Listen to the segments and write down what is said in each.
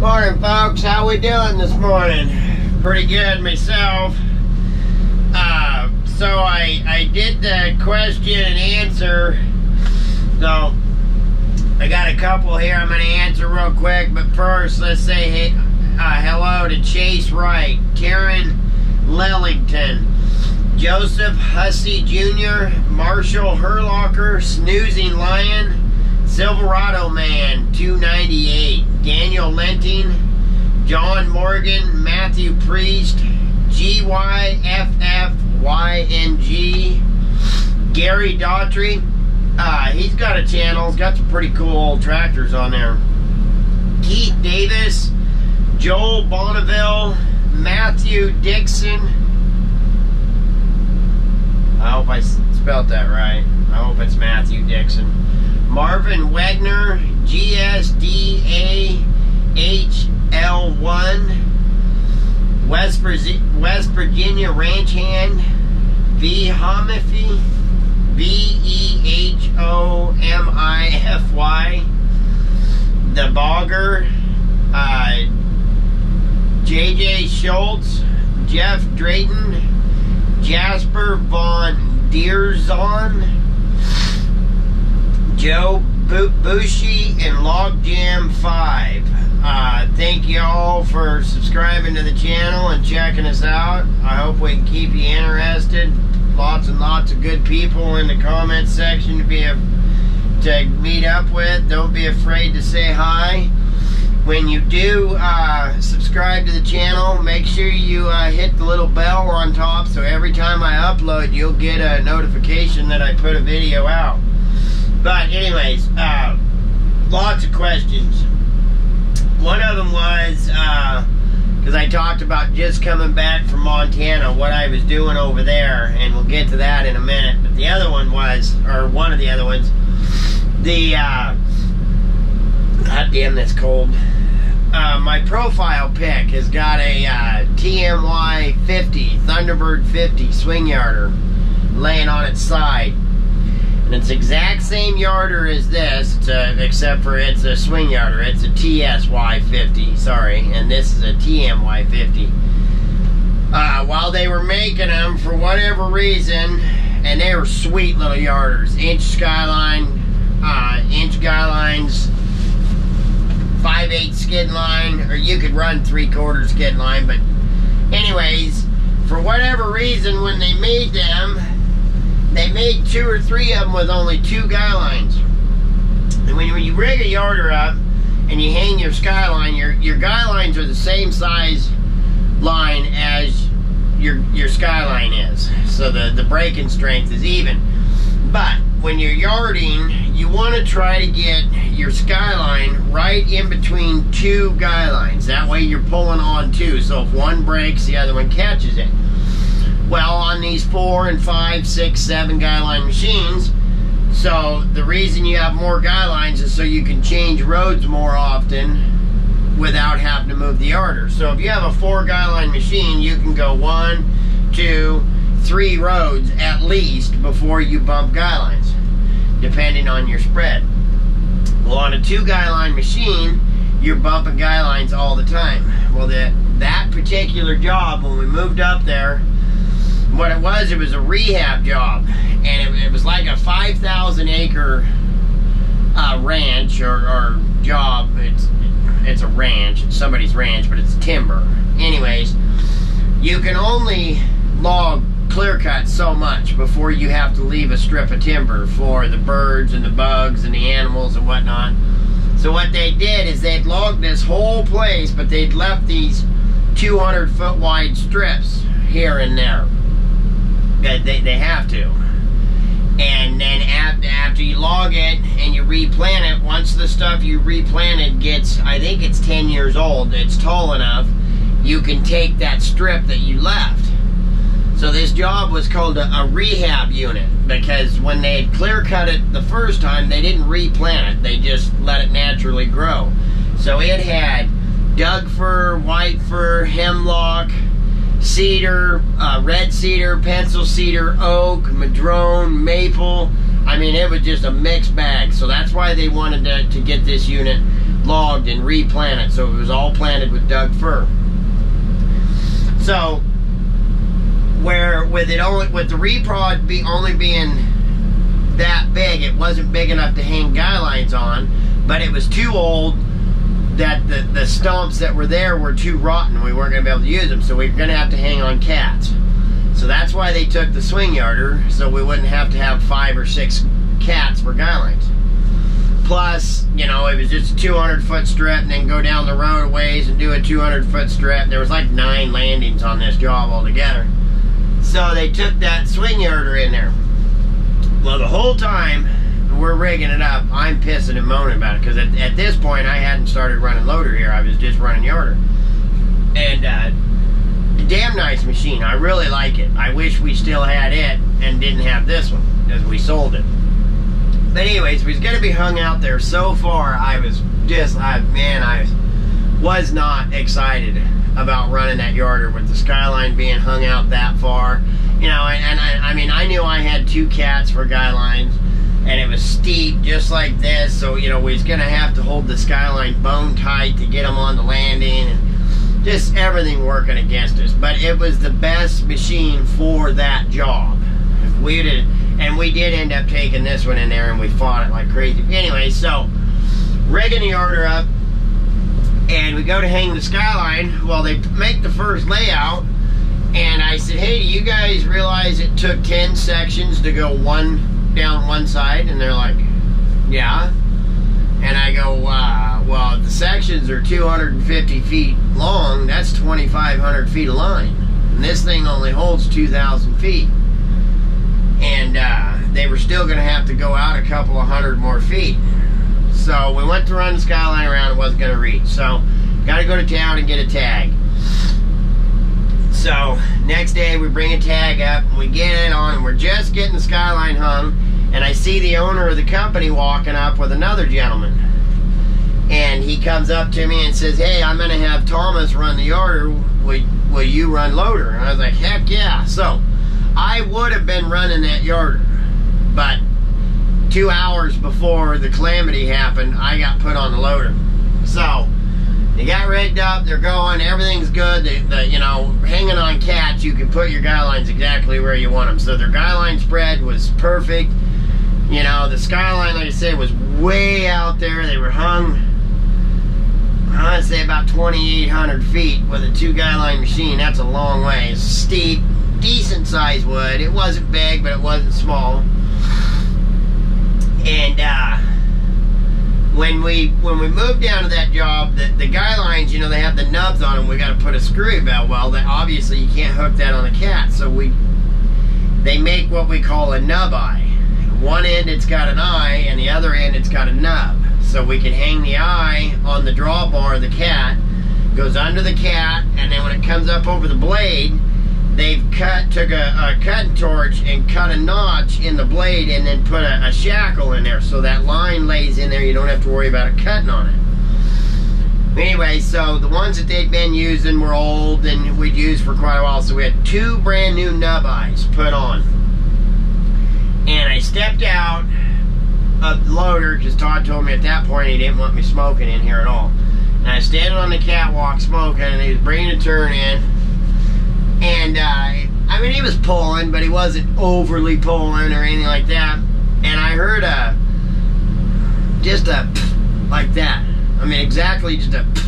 Morning, folks. How we doing this morning? Pretty good myself. So I did the question and answer. So I got a couple here I'm going to answer real quick. But first, let's say hello to Chase Wright, Karen Lellington, Joseph Hussey Jr., Marshall Herlocker, Snoozing Lion, Silverado Man 298, Daniel Lenting, John Morgan, Matthew Priest, GYFFYNG, Gary Daughtry. He's got a channel. He's got some pretty cool old tractors on there. Keith Davis, Joel Bonneville, Matthew Dixon. I hope I spelled that right. I hope it's Matthew Dixon. Marvin Wagner, GSDAHL1, West Virginia Ranch Hand, V. Homify, VEHOMIFY, The Bogger, JJ Schultz, Jeff Drayton, Jasper Von Deerzon, Joe Bushi, and Logjam 5. Thank you all for subscribing to the channel and checking us out. I hope we can keep you interested. Lots and lots of good people in the comment section to meet up with. Don't be afraid to say hi. When you do subscribe to the channel, make sure you hit the little bell on top so every time I upload, you'll get a notification that I put a video out. But anyways, lots of questions. One of them was, because I talked about just coming back from Montana, what I was doing over there, and we'll get to that in a minute. But the other one was, or one of the other ones, the, God damn, that's cold. My profile pic has got a TMY 50, Thunderbird 50 swing yarder laying on its side. And it's the exact same yarder as this, except for it's a swing yarder. It's a TSY 50, sorry, and this is a TMY 50. While they were making them, for whatever reason, and they were sweet little yarders, inch skyline, inch guylines, 5/8 skid line, or you could run 3/4 skid line, but anyways, for whatever reason, when they made them, they made 2 or 3 of them with only 2 guy lines. And when you rig a yarder up and you hang your skyline, your guy lines are the same size line as your skyline is. So the braking strength is even. But when you're yarding, you want to try to get your skyline right in between 2 guy lines. That way you're pulling on 2. So if one breaks, the other one catches it. Well, on these 4 and 5, 6, 7 guy line machines, so the reason you have more guy lines is so you can change roads more often without having to move the yarder. So if you have a 4 guy line machine, you can go 1, 2, 3 roads at least before you bump guy lines, depending on your spread. Well, on a 2 guy line machine, you're bumping guy lines all the time. Well, that particular job, when we moved up there, what it was a rehab job, and it was like a 5,000 acre ranch or job. It's a ranch, it's somebody's ranch, but it's timber. Anyways, you can only log clear cut so much before you have to leave a strip of timber for the birds and the bugs and the animals and whatnot. So what they did is they'd logged this whole place, but they'd left these 200-foot wide strips here and there. They have to. And then after you log it and you replant it, once the stuff you replanted gets, I think it's 10 years old, it's tall enough, you can take that strip that you left. So this job was called a rehab unit, because when they had clear cut it the first time, they didn't replant it, they just let it naturally grow. So it had Doug fir, white fir, hemlock, cedar, red cedar, pencil cedar, oak, madrone, maple. I mean, it was just a mixed bag. So that's why they wanted to get this unit logged and replanted, so it was all planted with Doug fir. So where with the reprod only being that big, it wasn't big enough to hang guy lines on, but it was too old that the stumps that were there were too rotten. We weren't going to be able to use them, so we were going to have to hang on cats. So that's why they took the swing yarder, so we wouldn't have to have 5 or 6 cats for guy lines. Plus, you know, it was just a 200-foot strip and then go down the roadways and do a 200-foot strip. There was like 9 landings on this job altogether. So they took that swing yarder in there. Well, the whole time we're rigging it up, I'm pissing and moaning about it, because at this point I hadn't started running loader here. I was just running yarder. And damn nice machine. I really like it. I wish we still had it and didn't have this one, because we sold it. But anyways, we was going to be hung out there so far. I was not excited about running that yarder with the Skyline being hung out that far. You know, and I mean, I knew I had 2 cats for guy lines, and it was steep just like this, so, you know, we was going to have to hold the Skyline bone tight to get them on the landing, and just everything working against us. But it was the best machine for that job. And we did end up taking this one in there, and we fought it like crazy. Anyway, so rigging the yarder up, and we go to hang the Skyline. Well, they make the first layout, and I said, hey, do you guys realize it took 10 sections to go down one side? And they're like, yeah. And I go, well, the sections are 250 feet long. That's 2,500 feet of line. And this thing only holds 2,000 feet. And they were still going to have to go out a couple of hundred more feet. So we went to run the Skyline around. It wasn't going to reach. So got to go to town and get a tag. So next day we bring a tag up, and we get it on, and we're just getting the Skyline hung, and I see the owner of the company walking up with another gentleman. And he comes up to me and says, hey, I'm going to have Thomas run the yarder. Will you run loader? And I was like, heck yeah. So I would have been running that yarder, but 2 hours before the calamity happened, I got put on the loader. So they got rigged up, they're going, everything's good. You know, hanging on cats, you can put your guy lines exactly where you want them. So their guy line spread was perfect. You know, the Skyline, like I said, was way out there. They were hung, I want to say about 2,800 feet with a 2 guy line machine. That's a long way. It's steep, decent sized wood. It wasn't big, but it wasn't small. And when we moved down to that job, the guy lines, you know, they have the nubs on them. We got to put a screw belt. Well, obviously you can't hook that on the cat, so they make what we call a nub eye. One end it's got an eye, and the other end it's got a nub. So we can hang the eye on the drawbar of the cat, goes under the cat, and then when it comes up over the blade, they've took a cutting torch and cut a notch in the blade, and then put a shackle in there, so that line lays in there. You don't have to worry about it cutting on it. Anyway, so the ones that they'd been using were old, and we'd used for quite a while, so we had 2 brand new nub eyes put on. And I stepped out of the loader, because Todd told me at that point he didn't want me smoking in here at all. And I was standing on the catwalk smoking, and he was bringing a turn in. And, I mean, he was pulling, but he wasn't overly pulling or anything like that. And I heard just a pff, like that. I mean, exactly just a pff.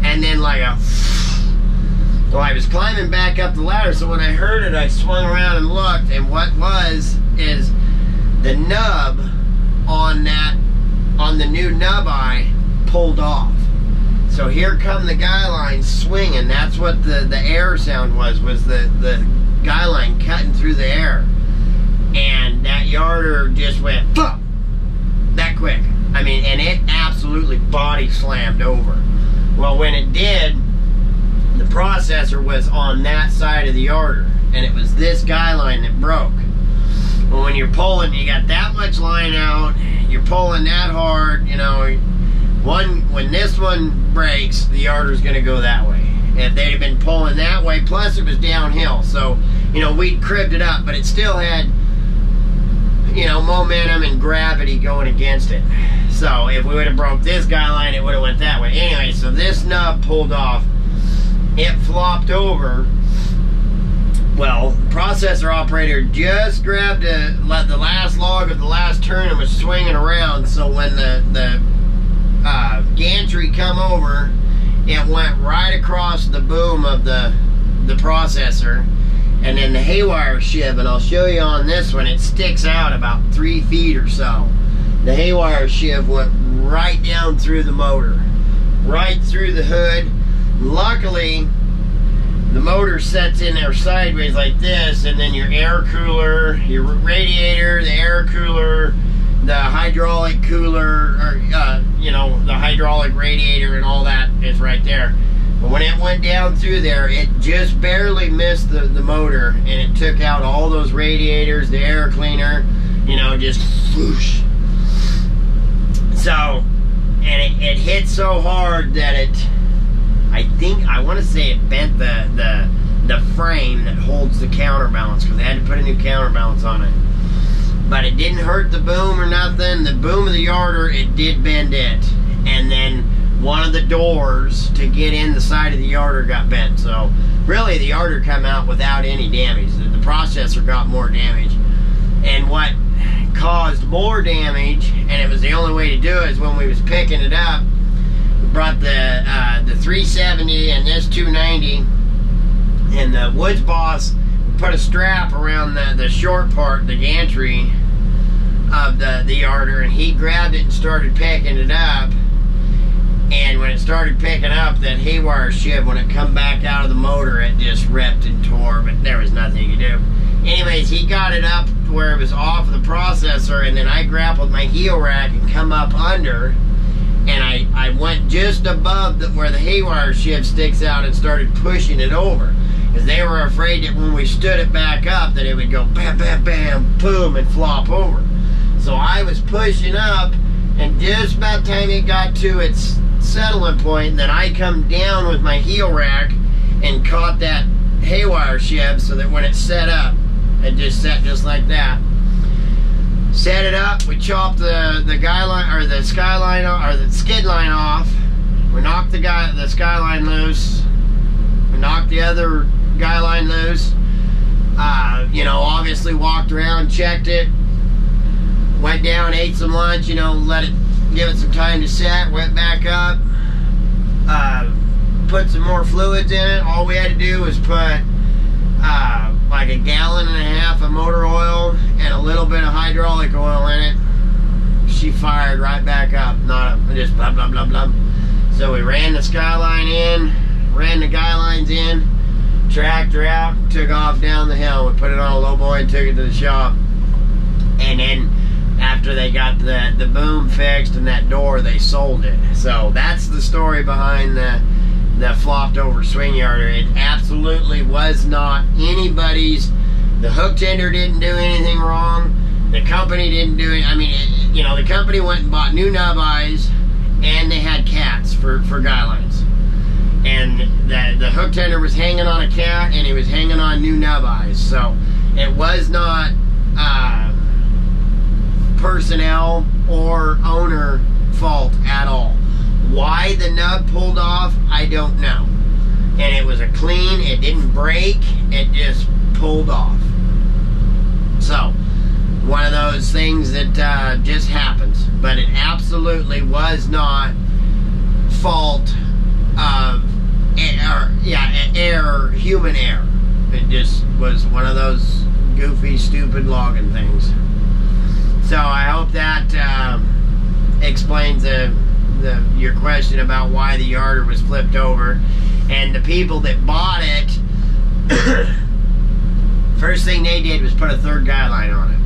And then like a pff. Well, I was climbing back up the ladder, so when I heard it, I swung around and looked, and what is the nub on the new nub eye pulled off. So here come the guy line swinging. That's what the air sound was the guy line cutting through the air. And that yarder just went pop that quick. I mean, and it absolutely body slammed over. Well, when it did, the processor was on that side of the yarder, and it was this guy line that broke. Well, when you're pulling, you got that much line out, you're pulling that hard, you know. When this one breaks, the yarder's going to go that way. If they'd have been pulling that way, plus it was downhill, so, you know, we'd cribbed it up, but it still had, you know, momentum and gravity going against it. So if we would have broke this guy line, it would have went that way. Anyway, so this nub pulled off. It flopped over. Well, processor operator just grabbed the last log of the last turn and was swinging around. So when the gantry come over, it went right across the boom of the processor, and then the haywire shiv, and I'll show you on this one, it sticks out about 3 feet or so. The haywire shiv went right down through the motor, right through the hood. Luckily, the motor sets in there sideways like this, and then your air cooler, your radiator, the air cooler, the hydraulic cooler, or you know, the hydraulic radiator and all that is right there. But when it went down through there, it just barely missed the motor, and it took out all those radiators, the air cleaner, you know, just whoosh. So, and it hit so hard that it, I want to say it bent the frame that holds the counterbalance, because they had to put a new counterbalance on it. But it didn't hurt the boom or nothing. The boom of the yarder, it did bend it. And then one of the doors to get in the side of the yarder got bent. So really the yarder come out without any damage. The processor got more damage. And what caused more damage, and it was the only way to do it, is when we was picking it up, we brought the 370 and this 290, and the Woods Boss put a strap around the short part, the gantry of the yarder, and he grabbed it and started picking it up. And when it started picking up, that haywire shiv, when it come back out of the motor, it just ripped and tore, but there was nothing you could do. Anyways, he got it up where it was off the processor, and then I grappled my heel rack and come up under, and I went just above where the haywire shiv sticks out and started pushing it over. Because they were afraid that when we stood it back up, that it would go bam, bam, bam, boom, and flop over. So I was pushing up, and just about the time it got to its settling point, then I come down with my heel rack and caught that haywire shiv, so that when it set up, it just set just like that. Set it up, we chopped the guy line, or the skyline, or the skid line off. We knocked the skyline loose. We knocked the other guy line loose. You know, obviously walked around, checked it, went down, ate some lunch, you know, give it some time to set, went back up, put some more fluids in it. All we had to do was put like 1.5 gallons of motor oil and a little bit of hydraulic oil in it. She fired right back up, just blah, blah, blah, blah. So we ran the skyline in, ran the guy lines in, tracked her out, took off down the hill. We put it on a low boy and took it to the shop. And then after they got the boom fixed and that door, they sold it. So that's the story behind the flopped over swing yarder. It absolutely was not anybody's. The hook tender didn't do anything wrong. The company didn't do it. I mean, you know, the company went and bought new nub eyes, and they had cats for guy lines. And the hook tender was hanging on a cat, and he was hanging on new nub eyes. So it was not personnel or owner fault at all. Why the nub pulled off, I don't know. And it was a clean, it didn't break, it just pulled off. So, one of those things that just happens. But it absolutely was not fault of human error. It just was one of those goofy, stupid logging things. So I hope that explains your question about why the yarder was flipped over. And the people that bought it, first thing they did was put a third guy line on it.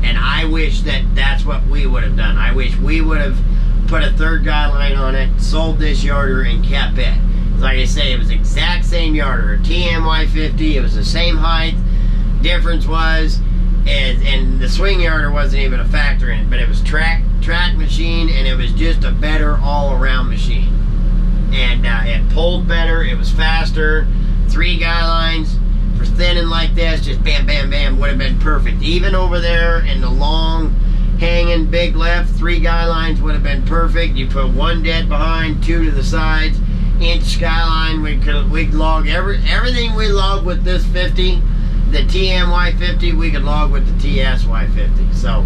And I wish that's what we would have done. I wish we would have put a third guy line on it, sold this yarder, and kept it. Like I say, it was the exact same yarder, a TMY50. It was the same height. Difference was, and the swing yarder wasn't even a factor in it, but it was track machine, and it was just a better all-around machine. And it pulled better, it was faster, 3 guy lines for thinning like this, just bam, bam, bam, would have been perfect. Even over there in the long, hanging big left, 3 guy lines would have been perfect. You put 1 dead behind, 2 to the sides, inch skyline. We'd log everything we log with this 50, the TMY50, we could log with the TSY50. So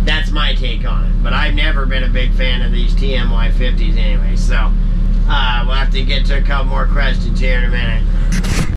that's my take on it. But I've never been a big fan of these TMY50s anyway. So we'll have to get to a couple more questions here in a minute.